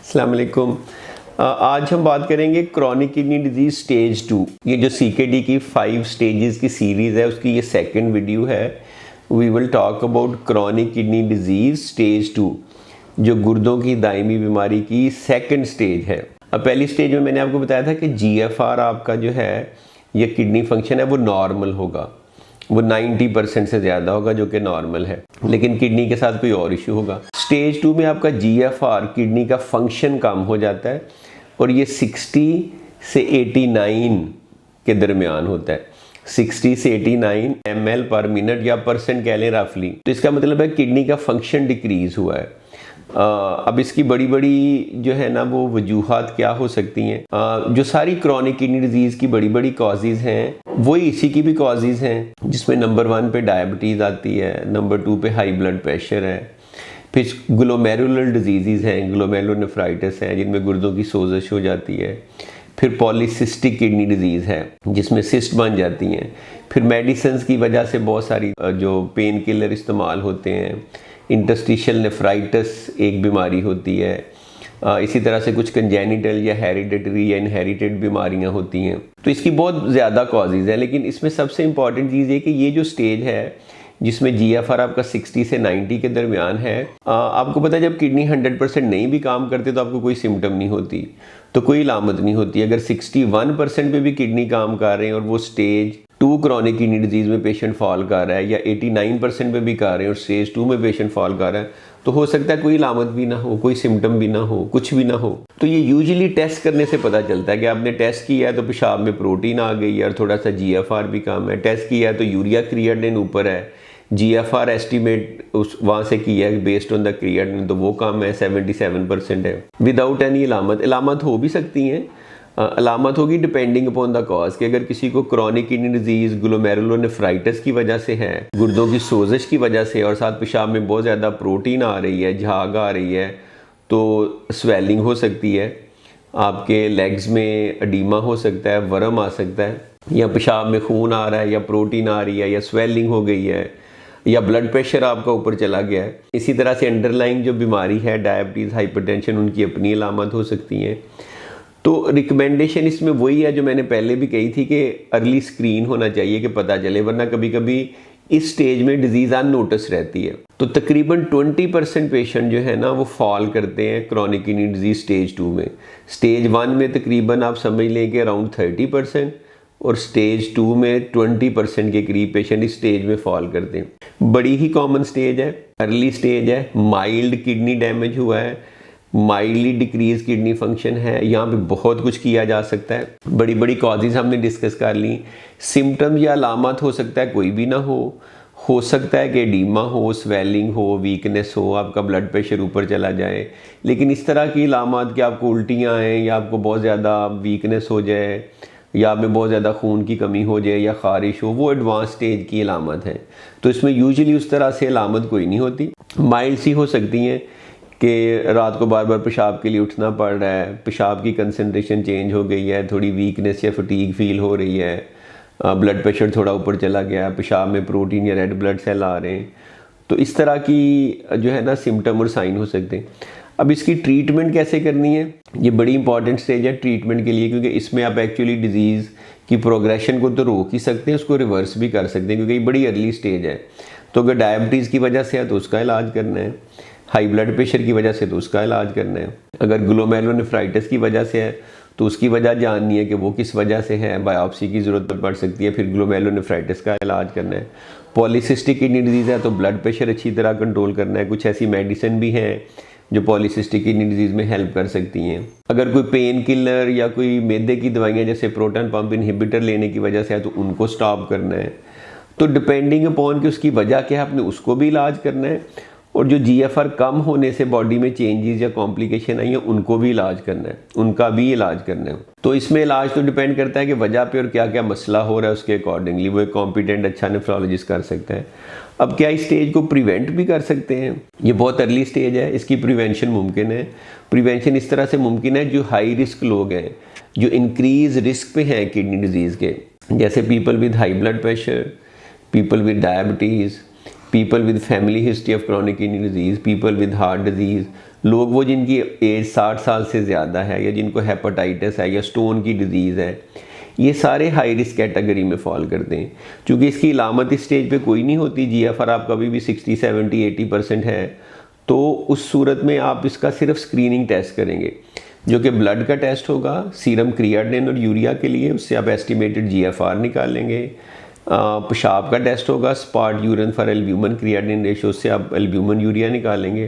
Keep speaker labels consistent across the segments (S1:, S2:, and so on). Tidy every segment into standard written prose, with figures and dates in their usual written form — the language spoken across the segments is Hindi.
S1: अस्सलाम वालेकुम। आज हम बात करेंगे क्रॉनिक किडनी डिजीज़ स्टेज 2। ये जो CKD की 5 स्टेजेस की सीरीज़ है उसकी ये सेकंड वीडियो है। We will talk about chronic kidney disease stage 2, जो गुर्दों की दायमी बीमारी की सेकंड स्टेज है। अब पहली स्टेज में मैंने आपको बताया था कि GFR आपका जो है ये किडनी फंक्शन है वो नॉर्मल होगा, वो 90% से ज़्यादा होगा जो कि नॉर्मल है, लेकिन किडनी के साथ कोई और इशू होगा। स्टेज 2 में आपका GFR किडनी का फंक्शन कम हो जाता है और ये 60 से 89 के दरमियान होता है। 60 से 89 ml पर मिनट या परसेंट कह लें रफली। तो इसका मतलब है किडनी का फंक्शन डिक्रीज हुआ है। अब इसकी बड़ी बड़ी जो है ना वो वजूहात क्या हो सकती हैं। जो सारी क्रॉनिक किडनी डिजीज़ की बड़ी बड़ी कॉजेज़ हैं वही इसी की भी कॉजेज़ हैं, जिसमें नंबर 1 पे डायबिटीज़ आती है, नंबर 2 पे हाई ब्लड प्रेशर है, फिर ग्लोमेरुलर डिजीज़ हैं, ग्लोमेरुलोनेफ्राइटिस है जिनमें गुर्दों की सोजश हो जाती है, फिर पॉलीसिस्टिक किडनी डिजीज़ है जिसमें सिस्ट बन जाती हैं, फिर मेडिसिन की वजह से बहुत सारी जो पेन किलर इस्तेमाल होते हैं, इंटरस्टिशियल नेफ्राइटिस एक बीमारी होती है, इसी तरह से कुछ कंजेनिटल या हेरिडिटरी या इनहेरिटेड बीमारियां होती हैं। तो इसकी बहुत ज़्यादा कॉजेज़ हैं, लेकिन इसमें सबसे इम्पॉर्टेंट चीज़ ये कि ये जो स्टेज है जिसमें GFR आपका 60 से 90 के दरमियान है, आपको पता है जब किडनी 100% नहीं भी काम करते तो आपको कोई सिम्टम नहीं होती, तो कोई अलामत नहीं होती। अगर 61% पे भी किडनी काम कर रहे हैं और वो स्टेज 2 क्रॉनिक किडनी डिजीज़ में पेशेंट फॉल कर रहा है, या 89% पे भी कर रहे हैं और स्टेज 2 में पेशेंट फॉल कर रहा है, तो हो सकता है कोई अलामत भी ना हो, कोई सिम्टम भी ना हो, कुछ भी ना हो। तो ये यूजुअली टेस्ट करने से पता चलता है कि आपने टेस्ट किया है तो पेशाब में प्रोटीन आ गई है और थोड़ा सा GFR भी कम है, टेस्ट किया है तो यूरिया क्रिएटिनिन ऊपर है, GFR एस्टिमेट उस वहाँ से किया है बेस्ड ऑन द क्रिएटिनिन तो वो कम है, 77% है, विदाउट एनी अलामत हो भी सकती हैं। अलामत होगी डिपेंडिंग अपॉन द कॉज, कि अगर किसी को क्रॉनिक किडनी डिजीज़ ग्लोमेरुलोनेफ्राइटिस की वजह से है, गुर्दों की सोजश की वजह से, और साथ पेशाब में बहुत ज़्यादा प्रोटीन आ रही है, झाग आ रही है, तो स्वेलिंग हो सकती है, आपके लेग्स में अडीमा हो सकता है, वर्म आ सकता है, या पेशाब में खून आ रहा है, या प्रोटीन आ रही है, या स्वेलिंग हो गई है, या ब्लड प्रेशर आपका ऊपर चला गया है। इसी तरह से अंडरलाइंग जो बीमारी है डायबिटीज़, हाइपरटेंशन, उनकी अपनी अलामत हो सकती हैं। तो रिकमेंडेशन इसमें वही है जो मैंने पहले भी कही थी कि अर्ली स्क्रीन होना चाहिए कि पता चले, वरना कभी कभी इस स्टेज में डिजीज़ अननोटिस रहती है। तो तकरीबन 20% पेशेंट जो है ना वो फॉल करते हैं क्रॉनिक किडनी डिजीज़ स्टेज 2 में। स्टेज 1 में तकरीबन आप समझ लें कि अराउंड 30%, और स्टेज 2 में 20% के करीब पेशेंट इस स्टेज में फॉल करते हैं। बड़ी ही कॉमन स्टेज है, अर्ली स्टेज है, माइल्ड किडनी डैमेज हुआ है, माइल्डली डिक्रीज किडनी फंक्शन है, यहाँ पे बहुत कुछ किया जा सकता है। बड़ी बड़ी कॉजेज़ हमने डिस्कस कर ली। सिम्टम या अलामत हो सकता है कोई भी ना हो सकता है कि एडीमा हो, स्वेलिंग हो, वीकनेस हो, आपका ब्लड प्रेशर ऊपर चला जाए, लेकिन इस तरह की अलामत कि आपको उल्टियाँ आएँ, या आपको बहुत ज़्यादा वीकनेस हो जाए, या में बहुत ज़्यादा खून की कमी हो जाए, या ख़ारिश हो, वो एडवांस स्टेज की अलामत है। तो इसमें यूजुअली उस तरह से अलामत कोई नहीं होती। माइल्ड सी हो सकती हैं कि रात को बार बार पेशाब के लिए उठना पड़ रहा है, पेशाब की कंसंट्रेशन चेंज हो गई है, थोड़ी वीकनेस या फटीग फील हो रही है, ब्लड प्रेशर थोड़ा ऊपर चला गया, पेशाब में प्रोटीन या रेड ब्लड सेल आ रहे हैं, तो इस तरह की जो है ना सिम्टम और साइन हो सकते हैं। अब इसकी ट्रीटमेंट कैसे करनी है, ये बड़ी इंपॉर्टेंट स्टेज है ट्रीटमेंट के लिए, क्योंकि इसमें आप एक्चुअली डिजीज़ की प्रोग्रेशन को तो रोक ही सकते हैं, उसको रिवर्स भी कर सकते हैं, क्योंकि ये बड़ी अर्ली स्टेज है। तो अगर डायबिटीज़ की वजह से है तो उसका इलाज करना है, हाई ब्लड प्रेशर की वजह से तो उसका इलाज करना है, अगर ग्लोमेरुलोनेफ्राइटिस की वजह से है तो उसकी वजह जाननी है कि वो किस वजह से है, बायोप्सी की ज़रूरत पड़ सकती है, फिर ग्लोमेरुलोनेफ्राइटिस का इलाज करना है। पॉलीसिस्टिक किडनी डिजीज़ है तो ब्लड प्रेशर अच्छी तरह कंट्रोल करना है। कुछ ऐसी मेडिसिन भी हैं जो पॉलीसिस्टिक किडनी डिजीज़ में हेल्प कर सकती हैं। अगर कोई पेन किलर या कोई मैदे की दवाइयाँ जैसे प्रोटॉन पंप इनहिबिटर लेने की वजह से है तो उनको स्टॉप करना है। तो डिपेंडिंग अपॉन कि उसकी वजह क्या है आपने उसको भी इलाज करना है, और जो GFR कम होने से बॉडी में चेंजेस या कॉम्प्लिकेशन आई है उनको भी इलाज करना है, उनका भी इलाज करना है। तो इसमें इलाज तो डिपेंड करता है कि वजह पे और क्या क्या मसला हो रहा है, उसके अकॉर्डिंगली वो एक कॉम्पिटेंट अच्छा नेफ्रोलॉजिस्ट कर सकता है। अब क्या इस स्टेज को प्रिवेंट भी कर सकते हैं, ये बहुत अर्ली स्टेज है, इसकी प्रिवेंशन मुमकिन है। प्रिवेंशन इस तरह से मुमकिन है, जो हाई रिस्क लोग हैं, जो इंक्रीज रिस्क पे हैं किडनी डिजीज़ के, जैसे people with high blood pressure, people with diabetes, people with family history of chronic kidney disease, people with heart disease, लोग वो जिनकी एज 60 साल से ज़्यादा है या जिनको हेपेटाइटिस है या स्टोन की डिजीज़ है, ये सारे हाई रिस्क कैटेगरी में फॉल करते हैं। क्योंकि इसकी इलामत इस स्टेज पे कोई नहीं होती, GFR आपका कभी भी 60, 70, 80% है, तो उस सूरत में आप इसका सिर्फ स्क्रीनिंग टेस्ट करेंगे, जो कि ब्लड का टेस्ट होगा सीरम क्रिएटिनिन और यूरिया के लिए, उससे आप एस्टिमेटेड GFR निकाल लेंगे। पेशाब का टेस्ट होगा spot urine for albumin creatinine ratio, उससे आप एल्ब्यूमिन यूरिया निकाल लेंगे।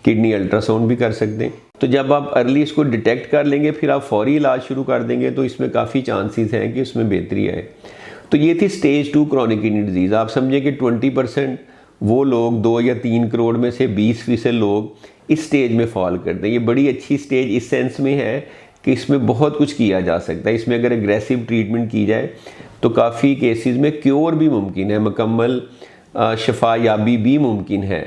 S1: किडनी अल्ट्रासाउंड भी कर सकते हैं। तो जब आप अर्ली इसको डिटेक्ट कर लेंगे फिर आप फौरी इलाज शुरू कर देंगे, तो इसमें काफ़ी चांसेस हैं कि उसमें बेहतरी आए। तो ये थी स्टेज 2 क्रॉनिक किडनी डिजीज़। आप समझे कि 20% वो लोग 2 या 3 करोड़ में से 20% लोग इस स्टेज में फॉल करते हैं। ये बड़ी अच्छी स्टेज इस सेंस में है कि इसमें बहुत कुछ किया जा सकता है। इसमें अगर एग्रेसिव ट्रीटमेंट की जाए तो काफ़ी केसेस में क्योर भी मुमकिन है, मुकम्मल शफा याबी भी मुमकिन है।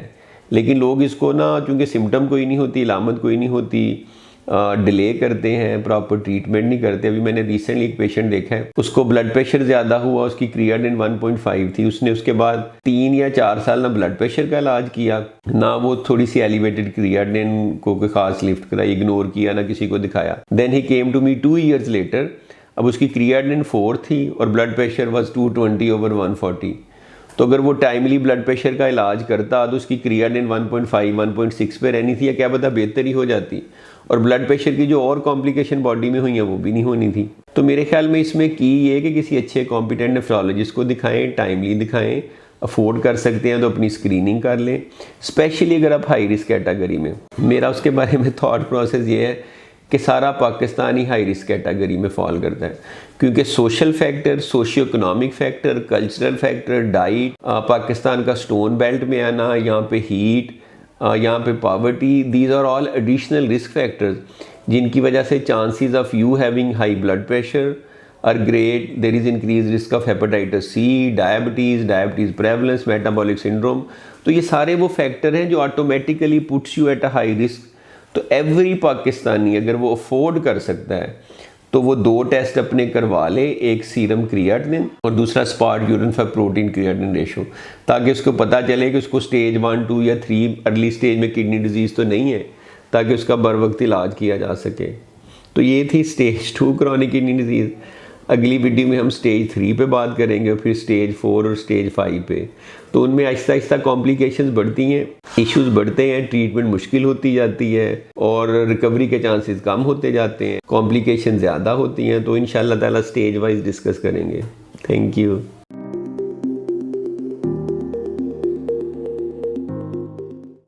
S1: लेकिन लोग इसको ना, चूँकि सिम्टम कोई नहीं होती, इलामत कोई नहीं होती, डिले करते हैं, प्रॉपर ट्रीटमेंट नहीं करते। अभी मैंने रिसेंटली एक पेशेंट देखा है, उसको ब्लड प्रेशर ज़्यादा हुआ, उसकी क्रिएटिनिन 1.5 थी, उसने उसके बाद 3 या 4 साल ना ब्लड प्रेशर का इलाज किया, ना वो थोड़ी सी एलिवेटेड क्रिएटिनिन को कोई खास लिफ्ट कराई, इग्नोर किया, ना किसी को दिखाया। देन ही came to me 2 years later. अब उसकी क्रिएटिनिन 4 थी और ब्लड प्रेशर वाज 220/140। तो अगर वो टाइमली ब्लड प्रेशर का इलाज करता तो उसकी क्रिएटिनिन 1.5, 1.6 पे रहनी थी, या क्या पता बेहतर ही हो जाती, और ब्लड प्रेशर की जो और कॉम्प्लिकेशन बॉडी में हुई हैं वो भी नहीं होनी थी। तो मेरे ख्याल में इसमें की ये कि किसी अच्छे कॉम्पिटेंट नेफ्रोलॉजिस्ट को दिखाएं, टाइमली दिखाएं, अफोर्ड कर सकते हैं तो अपनी स्क्रीनिंग कर लें, स्पेशली अगर आप हाई रिस्क कैटेगरी में। मेरा उसके बारे में थॉट प्रोसेस ये है कि सारा पाकिस्तान ही हाई रिस्क कैटेगरी में फॉल करता है, क्योंकि social factor, socio economic factor, cultural factor, diet, Pakistan का स्टोन बेल्ट में आना, यहाँ पे हीट, यहाँ पे poverty, these are all additional risk factors जिनकी वजह से chances of you having high blood pressure are great. There is increase risk of hepatitis C, diabetes prevalence, metabolic syndrome. तो ये सारे वो फैक्टर हैं जो automatically puts you at a high risk. तो एवरी पाकिस्तानी अगर वो अफोर्ड कर सकता है तो वो 2 टेस्ट अपने करवा ले, एक सीरम क्रिएटिनिन और दूसरा spot urine for protein creatinine ratio, ताकि उसको पता चले कि उसको स्टेज 1, 2 या 3 अर्ली स्टेज में किडनी डिजीज़ तो नहीं है, ताकि उसका बर वक्त इलाज किया जा सके। तो ये थी स्टेज 2 क्रॉनिक किडनी डिजीज़। अगली वीडियो में हम स्टेज 3 पे बात करेंगे और फिर स्टेज 4 और स्टेज 5 पे। तो उनमें आहिस्ता आहिस्ता कॉम्प्लिकेशंस बढ़ती हैं, इश्यूज बढ़ते हैं, ट्रीटमेंट मुश्किल होती जाती है और रिकवरी के चांसेस कम होते जाते हैं, कॉम्प्लिकेशन ज़्यादा होती हैं। तो इंशाल्लाह ताला स्टेज वाइज डिस्कस करेंगे। Thank you.